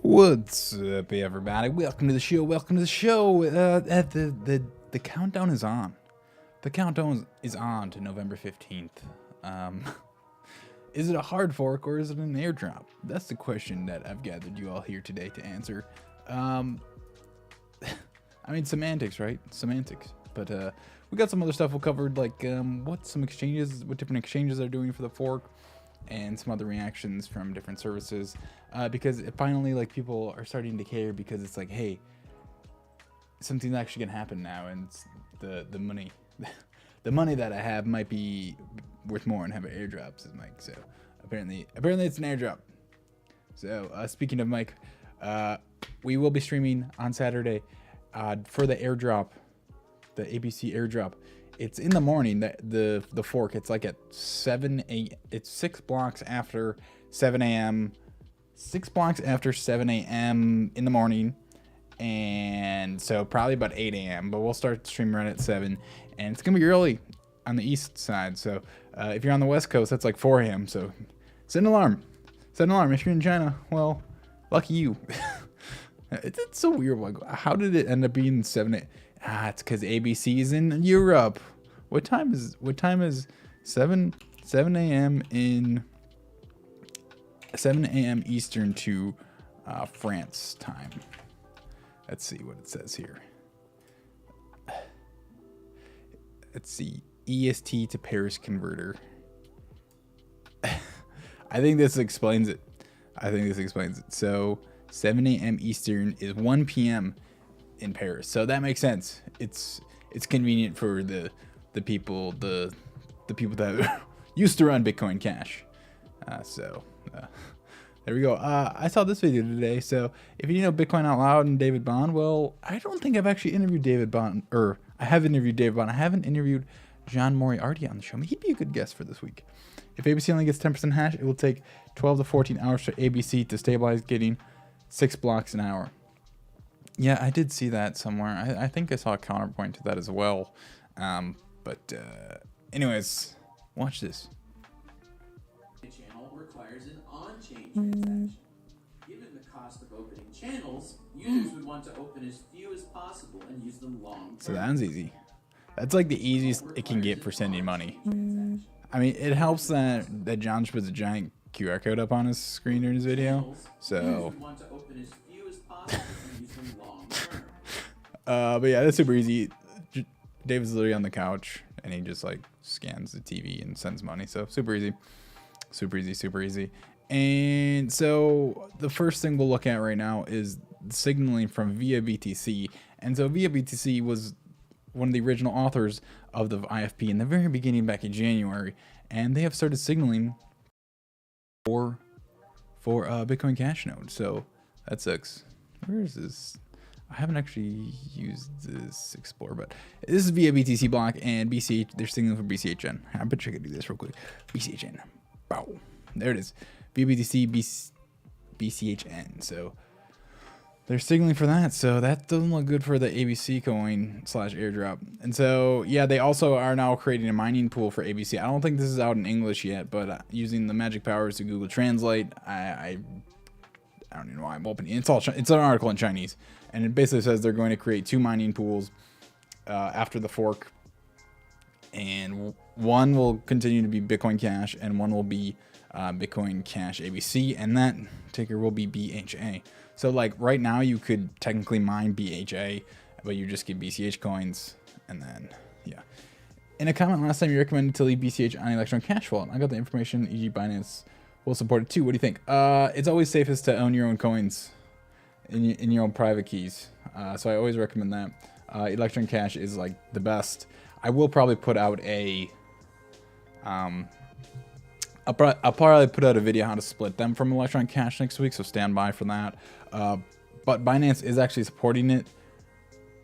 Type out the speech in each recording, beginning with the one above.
What's up, everybody? Welcome to the show. Welcome to the show. The countdown is on. The countdown is on to November 15th. Is it a hard fork or is it an airdrop? That's the question that I've gathered you all here today to answer. I mean, semantics, right? Semantics. But we got some other stuff we'll cover, like what different exchanges are doing for the fork, and some other reactions from different services, because it finally, like, people are starting to care, because it's like, hey, something's actually gonna happen now, and the money the money that I have might be worth more and have airdrops, says Mike. So apparently it's an airdrop. So speaking of Mike, we will be streaming on Saturday for the airdrop, the ABC airdrop. It's in the morning, the fork. It's like at 7 a.m. It's 6 blocks after 7 a.m. 6 blocks after 7 a.m. in the morning. And so probably about 8 a.m. But we'll start streaming right at 7. And it's going to be early on the east side. So if you're on the west coast, that's like 4 a.m. So set an alarm. Set an alarm. If you're in China, well, lucky you. It's so weird. Like, how did it end up being 7 a.m.? It's because ABC is in Europe. What time is 7 a.m. in 7 a.m. Eastern to France time? Let's see what it says here. Let's see, EST to Paris converter. I think this explains it. So 7 a.m. Eastern is 1 p.m. in Paris, so that makes sense. It's convenient for the people that used to run Bitcoin Cash. There we go. I saw this video today. So if you know Bitcoin Out Loud and David Bond, well, I don't think I've actually interviewed David Bond, or I have interviewed David Bond. I haven't interviewed John Moriarty on the show. He'd be a good guest for this week. If ABC only gets 10% hash, it will take 12 to 14 hours for ABC to stabilize getting 6 blocks an hour. Yeah, I did see that somewhere. I think I saw a counterpoint to that as well. Anyways, watch this. The channel requires an on-chain transaction. Given the cost of opening channels, users would want to open as few as possible and use them long term. So that's easy. That's like the easiest it can get for sending money. I mean, it helps that John just puts a giant QR code up on his screen during his video. So. But yeah, that's super easy. David's literally on the couch and he just like scans the TV and sends money. So super easy. And so the first thing we'll look at right now is signaling from ViaBTC. And so ViaBTC was one of the original authors of the IFP in the very beginning back in January, and they have started signaling for Bitcoin Cash node. So that sucks. Where is this? I haven't actually used this Explorer, but this is ViaBTC block and BCH. They're signaling for BCHN. I bet you could do this real quick. BCHN. Bow. There it is. ViaBTC BCHN. So they're signaling for that. So that doesn't look good for the ABC coin / airdrop. And so, yeah, they also are now creating a mining pool for ABC. I don't think this is out in English yet, but using the magic powers to Google Translate, I don't even know why I'm opening. It's an article in Chinese, and it basically says they're going to create 2 mining pools after the fork, and one will continue to be Bitcoin Cash, and one will be Bitcoin Cash ABC, and that ticker will be BHA. So like right now, you could technically mine BHA, but you just get BCH coins, and then yeah. In a comment last time, you recommended to leave BCH on Electron Cash Wallet. I got the information. E.g. Binance will support it too. What do you think? It's always safest to own your own coins in your own private keys. So I always recommend that. Electron Cash is like the best. I will probably put out a I'll probably put out a video how to split them from Electron Cash next week, so stand by for that. But Binance is actually supporting it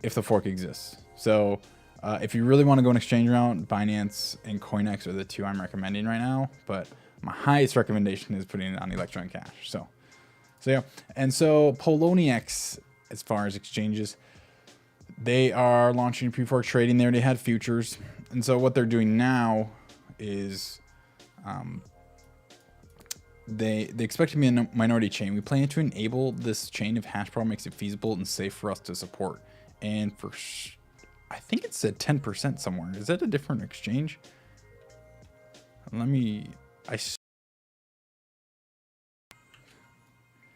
if the fork exists. So if you really want to go an exchange route, Binance and CoinEx are the 2 I'm recommending right now. But my highest recommendation is putting it on Electron Cash. So yeah. And so Poloniex, as far as exchanges, they are launching pre-fork trading. They already had futures. And so what they're doing now is they expect to be a minority chain. We plan to enable this chain if hash power makes it feasible and safe for us to support. And for, I think it said 10% somewhere. Is that a different exchange? Let me,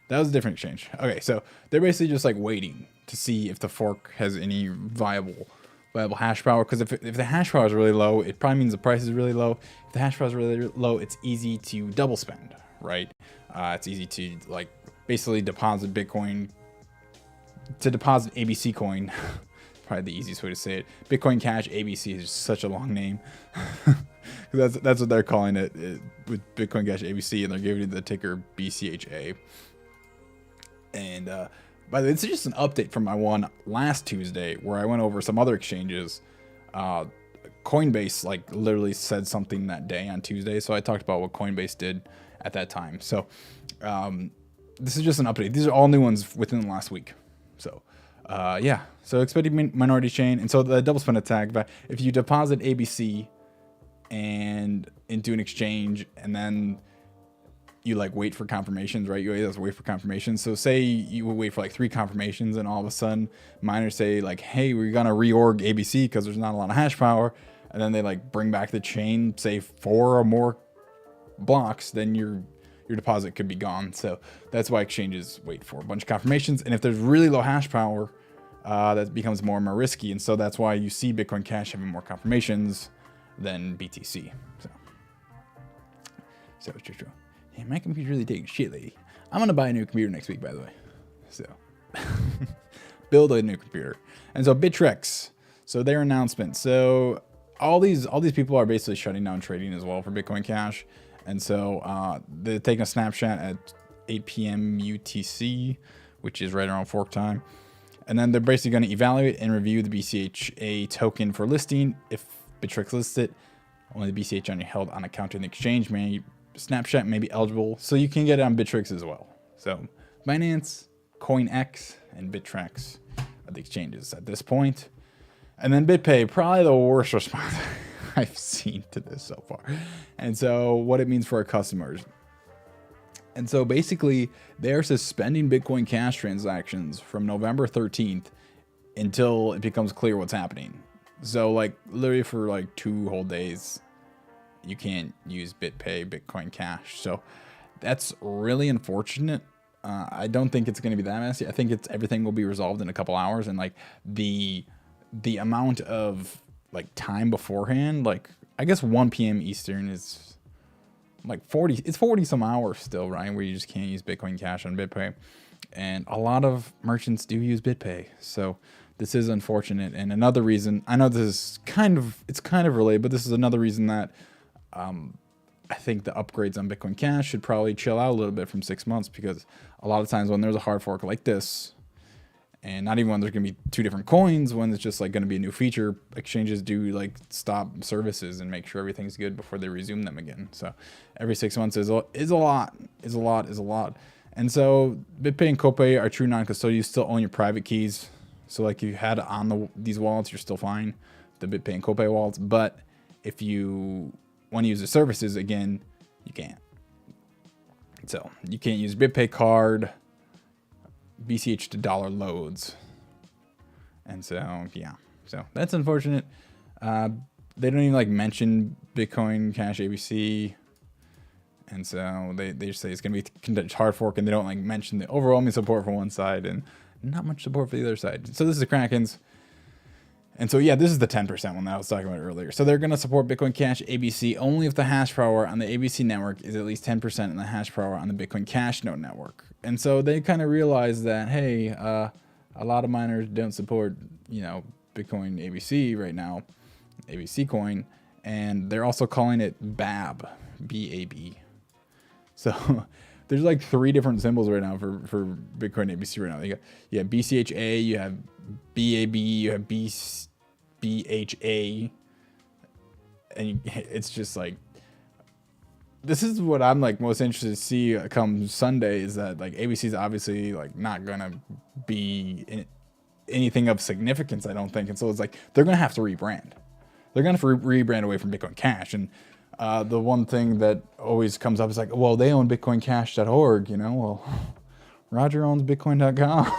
that was a different exchange. Okay, so they're basically just like waiting to see if the fork has any viable hash power. Because if the hash power is really low, it probably means the price is really low. If the hash power is really low, it's easy to double spend, right? It's easy to like basically deposit Bitcoin, to deposit ABC coin. Probably the easiest way to say it. Bitcoin Cash ABC is such a long name. that's what they're calling it with Bitcoin Cash ABC, and they're giving it the ticker BCHA. And by the way, this is just an update from my one last Tuesday where I went over some other exchanges. Coinbase like literally said something that day on Tuesday, so I talked about what Coinbase did at that time. So this is just an update. These are all new ones within the last week. So yeah, so expected minority chain. And so the double spend attack, but if you deposit ABC and into an exchange and then you like wait for confirmations, right? You always have to wait for confirmations. So say you would wait for like 3 confirmations and all of a sudden miners say like, hey, we're going to reorg ABC because there's not a lot of hash power. And then they like bring back the chain, say 4 or more blocks, then your deposit could be gone. So that's why exchanges wait for a bunch of confirmations. And if there's really low hash power, that becomes more and more risky. And so that's why you see Bitcoin Cash having more confirmations than BTC. So it's true. Hey, my computer's really taking shit lately. I'm gonna buy a new computer next week, by the way. So build a new computer. And so Bittrex, so their announcement. So all these people are basically shutting down trading as well for Bitcoin Cash. And so they're taking a snapshot at 8 p.m. UTC, which is right around fork time. And then they're basically going to evaluate and review the BCHA token for listing. If Bittrex lists it, only the BCH on your held on account in the exchange snapshot may be eligible, so you can get it on Bittrex as well. So Binance, CoinX, and Bittrex are the exchanges at this point. And then BitPay, probably the worst response I've seen to this so far. And so what it means for our customers. And so basically they're suspending Bitcoin Cash transactions from November 13th until it becomes clear what's happening. So like literally for like 2 whole days, you can't use BitPay, Bitcoin Cash. So that's really unfortunate. I don't think it's going to be that messy. I think everything will be resolved in a couple hours. And like the amount of like time beforehand, like I guess 1 p.m. Eastern is like 40 some hours still, right? Where you just can't use Bitcoin Cash on BitPay. And a lot of merchants do use BitPay. So this is unfortunate. And another reason, I know this is it's kind of related, but this is another reason that I think the upgrades on Bitcoin Cash should probably chill out a little bit from 6 months, because a lot of times when there's a hard fork like this, and not even when there's going to be 2 different coins, when it's just like going to be a new feature, exchanges do like stop services and make sure everything's good before they resume them again. So every 6 months is a lot. And so BitPay and CoPay are true non-custodial. You still own your private keys. So like you had on these wallets, you're still fine, the BitPay and CoPay wallets. But if you want to use the services again, you can't. So you can't use BitPay card, BCH to dollar loads. And so, yeah, so that's unfortunate. They don't even like mention Bitcoin Cash ABC. And so they just say it's going to be hard fork, and they don't like mention the overwhelming support for one side and not much support for the other side. So this is the Kraken's. And so, yeah, this is the 10% one that I was talking about earlier. So they're going to support Bitcoin Cash ABC only if the hash power on the ABC network is at least 10% in the hash power on the Bitcoin Cash node network. And so they kind of realize that, hey, a lot of miners don't support, Bitcoin ABC right now, ABC coin. And they're also calling it BAB, B-A-B. So there's like 3 different symbols right now for Bitcoin ABC right now. You have BCHA, you have BAB, you have BHA, and it's just like, this is what I'm like most interested to see come Sunday, is that like ABC is obviously like not gonna be anything of significance, I don't think. And so it's like they're gonna have to rebrand. They're gonna have to rebrand away from Bitcoin Cash. And The one thing that always comes up is like, well, they own bitcoincash.org, you know, well, Roger owns bitcoin.com.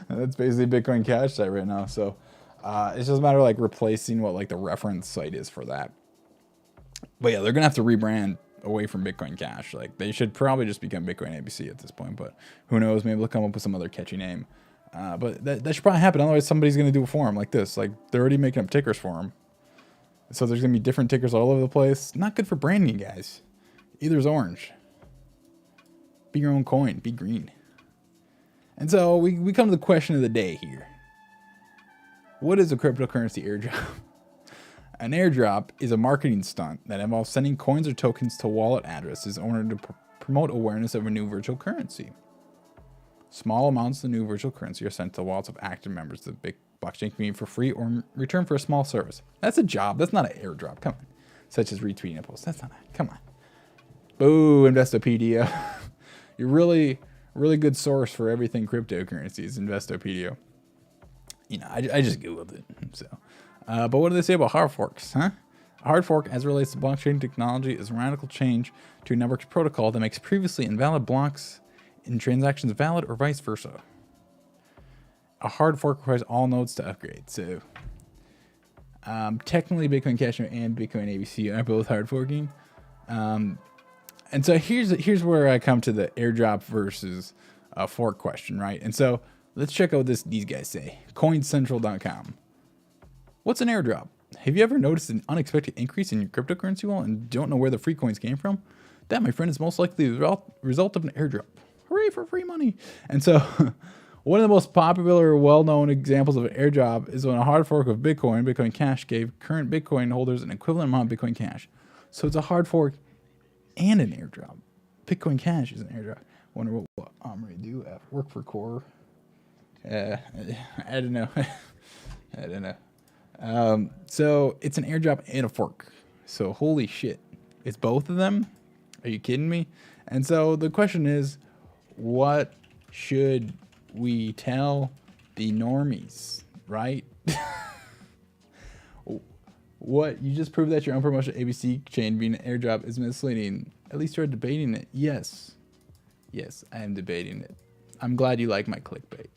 That's basically Bitcoin Cash site right now. So it's just a matter of like replacing what like the reference site is for that. But yeah, they're gonna have to rebrand away from Bitcoin Cash. Like they should probably just become Bitcoin ABC at this point. But who knows? Maybe they'll come up with some other catchy name. But that should probably happen. Otherwise, somebody's gonna do a forum like this. Like they're already making up tickers for them. So there's gonna be different tickers all over the place. Not good for branding, guys. Either's orange. Be your own coin. Be green. And so we come to the question of the day here. What is a cryptocurrency airdrop? An airdrop is a marketing stunt that involves sending coins or tokens to wallet addresses in order to promote awareness of a new virtual currency. Small amounts of the new virtual currency are sent to the wallets of active members of the big blockchain community for free or in return for a small service. That's a job. That's not an airdrop. Come on. Such as retweeting a post. That's not it. Come on. Boo, Investopedia. You're really good source for everything cryptocurrencies, Investopedia. You know, I just Googled it. So, but what do they say about hard forks, huh? A hard fork, as it relates to blockchain technology, is a radical change to a network's protocol that makes previously invalid blocks in transactions valid or vice versa. A hard fork requires all nodes to upgrade. So, technically, Bitcoin Cash and Bitcoin ABC are both hard forking. And so here's where I come to the airdrop versus fork question, right? And so let's check out what these guys say. Coincentral.com. What's an airdrop? Have you ever noticed an unexpected increase in your cryptocurrency wallet and don't know where the free coins came from? That, my friend, is most likely the result of an airdrop. Hooray for free money. And so one of the most popular, well-known examples of an airdrop is when a hard fork of Bitcoin, Bitcoin Cash, gave current Bitcoin holders an equivalent amount of Bitcoin Cash. So it's a hard fork and an airdrop. Bitcoin Cash is an airdrop. Wonder what I'm going to do at work for Core. I don't know. I don't know. So it's an airdrop and a fork. So holy shit. It's both of them? Are you kidding me? And so the question is, what should we tell the normies, right? What? You just proved that your own promotion ABC chain being an airdrop is misleading. At least you're debating it. Yes. Yes, I am debating it. I'm glad you like my clickbait.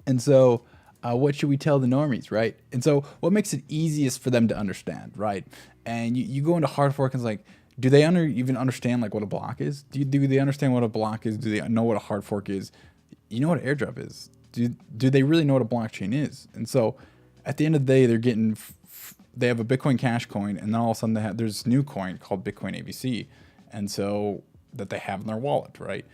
And so, what should we tell the normies, right? And so, what makes it easiest for them to understand, right? And you go into hard fork and it's like, do they even understand like what a block is? Do they understand what a block is? Do they know what a hard fork is? You know what an airdrop is? Do they really know what a blockchain is? And so, at the end of the day, they're getting, they have a Bitcoin Cash coin, and then all of a sudden there's this new coin called Bitcoin ABC, and so that they have in their wallet, right?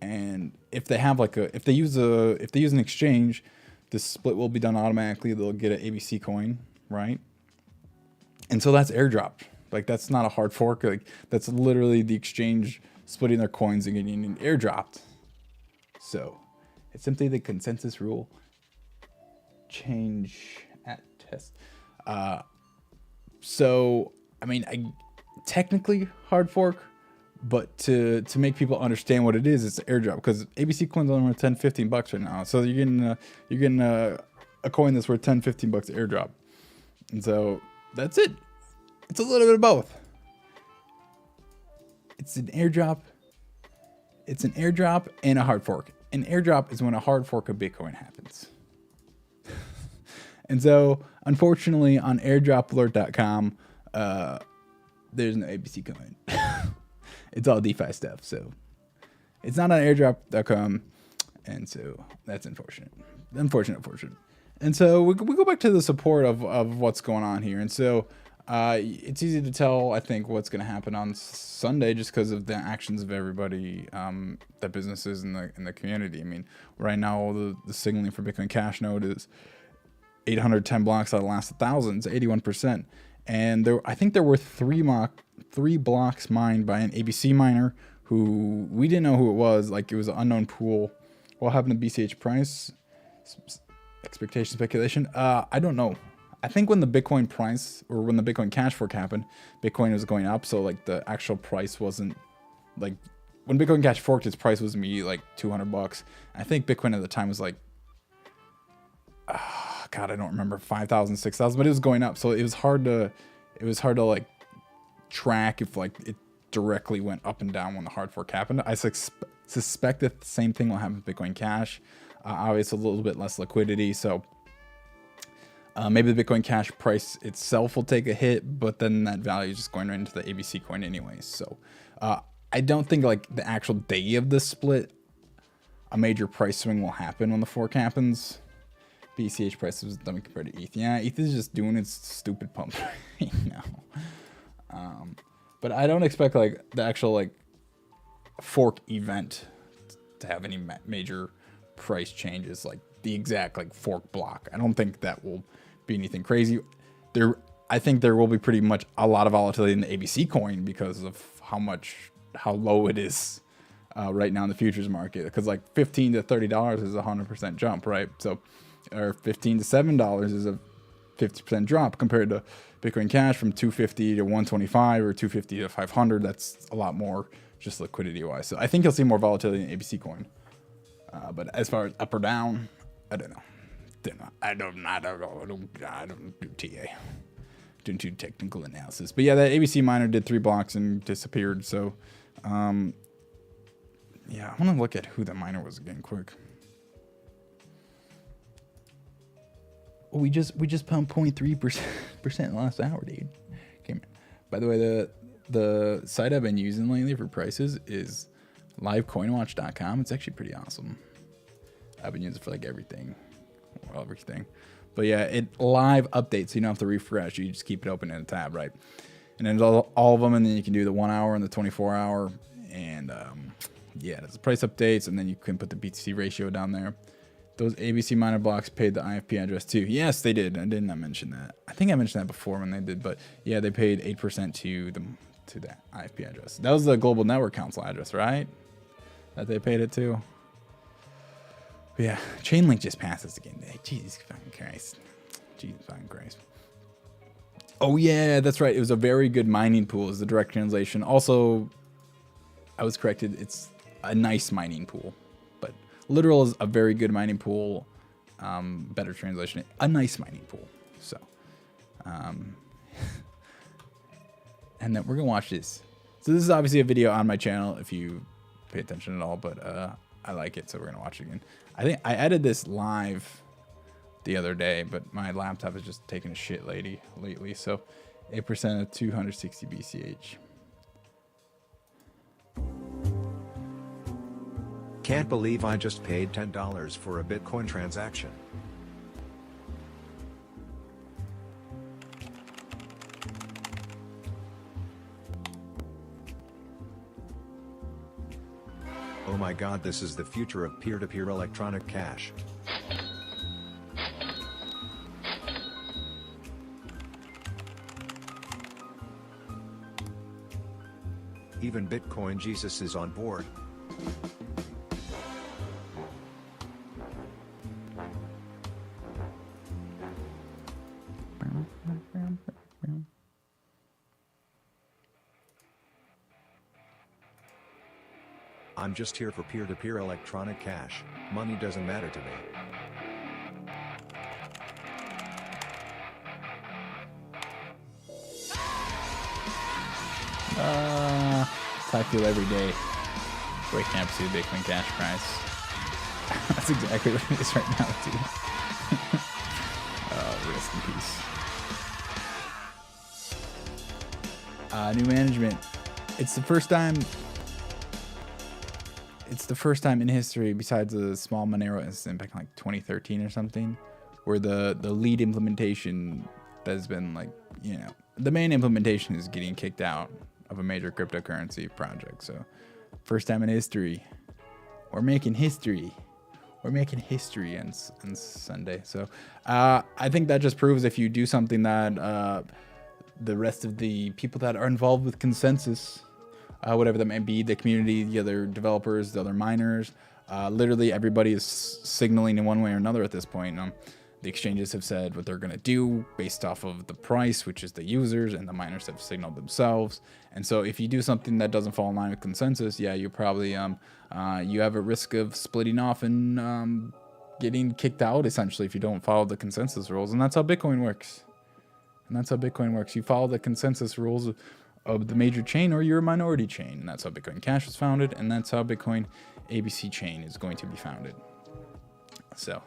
And if they have if they use an exchange, the split will be done automatically. They'll get an ABC coin, right? And so that's airdrop. Like that's not a hard fork. Like that's literally the exchange splitting their coins and getting airdropped. So it's simply the consensus rule. Change at test. So I mean, technically hard fork, but to make people understand what it is, it's an airdrop because ABC coins only worth $10-15 right now. So you're getting a coin that's worth $10-15 airdrop, and so that's it. It's a little bit of both. It's an airdrop. It's an airdrop and a hard fork. An airdrop is when a hard fork of Bitcoin happens. And so, unfortunately, on airdropalert.com, there's no ABC coin. It's all DeFi stuff, so it's not on airdrop.com, and so that's unfortunate. Unfortunate. And so we go back to the support of what's going on here, and so it's easy to tell, I think, what's going to happen on Sunday just because of the actions of everybody, the businesses in the community. I mean, right now the signaling for Bitcoin Cash node is 810 blocks out of the last 1,000, it's 81%. And I think there were three blocks mined by an ABC miner who we didn't know who it was. Like it was an unknown pool. What happened to BCH price? Expectation, speculation. I don't know. I think when the Bitcoin price or when the Bitcoin Cash fork happened, Bitcoin was going up. So like the actual price wasn't like when Bitcoin Cash forked, its price was immediately like $200. I think Bitcoin at the time was like, God, I don't remember 5,000, 6,000, but it was going up. So it was hard to it was hard to like track if like it directly went up and down when the hard fork happened. I suspect that the same thing will happen with Bitcoin Cash. Obviously, a little bit less liquidity, so maybe the Bitcoin Cash price itself will take a hit, but then that value is just going right into the ABC coin anyways. So I don't think like the actual day of the split, a major price swing will happen when the fork happens. BCH price was dummy compared to ETH. Yeah, ETH is just doing its stupid pump right now. But I don't expect like the actual like fork event to have any major price changes, like the exact like fork block. I don't think that will be anything crazy. I think there will be pretty much a lot of volatility in the ABC coin because of how low it is right now in the futures market. Because like $15 to $30 is a 100% jump, right? So, or $15 to $7 is a 50% drop compared to Bitcoin Cash from 250 to 125 or 250 to 500. That's a lot more just liquidity wise. So I think you'll see more volatility in ABC coin. But as far as up or down, I don't know. I don't do TA. Don't do technical analysis. But yeah, that ABC miner did 3 blocks and disappeared. So yeah, I want to look at who the miner was again quick. Oh, we just pumped 0.3% last hour, dude. Okay, by the way, the site I've been using lately for prices is Livecoinwatch.com. It's actually pretty awesome. I've been using it for like everything. But yeah, it live updates, so you don't have to refresh. You just keep it open in a tab, right? And then all of them, and then you can do the 1 hour and the 24 hour. And yeah, there's the price updates, and then you can put the BTC ratio down there. Those ABC miner blocks paid the IFP address too. Yes, they did. I did not mention that. I think I mentioned that before when they did, but yeah, they paid 8% to that IFP address. That was the Global Network Council address, right? That they paid it to. But yeah, Chainlink just passed us again. Jesus fucking Christ. Jesus fucking Christ. Oh yeah, that's right. It was a very good mining pool is the direct translation. Also, I was corrected. It's a nice mining pool. But literal is a very good mining pool. Better translation. A nice mining pool. So, and then we're going to watch this. So this is obviously a video on my channel if you pay attention at all. But I like it, so we're going to watch it again. I think I added this live the other day, but my laptop is just taking a shit lately. So 8% of 260 BCH. Can't believe I just paid $10 for a Bitcoin transaction. Oh my god, this is the future of peer-to-peer electronic cash. Even Bitcoin Jesus is on board. I'm just here for peer-to-peer electronic cash. Money doesn't matter to me. I feel every day waking up to the Bitcoin Cash price. That's exactly what it is right now, too. Rest in peace. New management. It's the first time in history, besides a small Monero incident back in like 2013 or something, where the lead implementation that's been like, you know, the main implementation is getting kicked out of a major cryptocurrency project. So first time in history, we're making history. We're making history on Sunday. So I think that just proves if you do something that the rest of the people that are involved with consensus, whatever that may be, the community, the other developers, the other miners, literally everybody is signaling in one way or another at this point. The exchanges have said what they're going to do based off of the price, which is the users, and the miners have signaled themselves. And so if you do something that doesn't fall in line with consensus, yeah, you probably you have a risk of splitting off and getting kicked out, essentially, if you don't follow the consensus rules. And that's how Bitcoin works. And that's how Bitcoin works. You follow the consensus rules of the major chain, or you're a minority chain. And that's how Bitcoin Cash was founded, and that's how Bitcoin ABC chain is going to be founded. So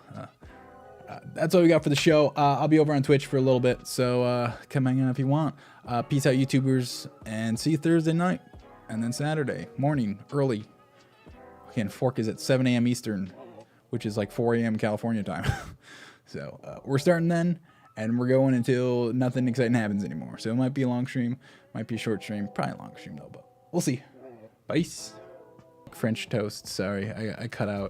that's all we got for the show. I'll be over on Twitch for a little bit, so come hang out if you want. Peace out, YouTubers, and see you Thursday night, and then Saturday morning, early. Again, Fork is at 7 a.m. Eastern, which is like 4 a.m. California time. So we're starting then, and we're going until nothing exciting happens anymore. So it might be a long stream, might be a short stream, probably a long stream though, but we'll see. Bye. French toast, sorry, I cut out.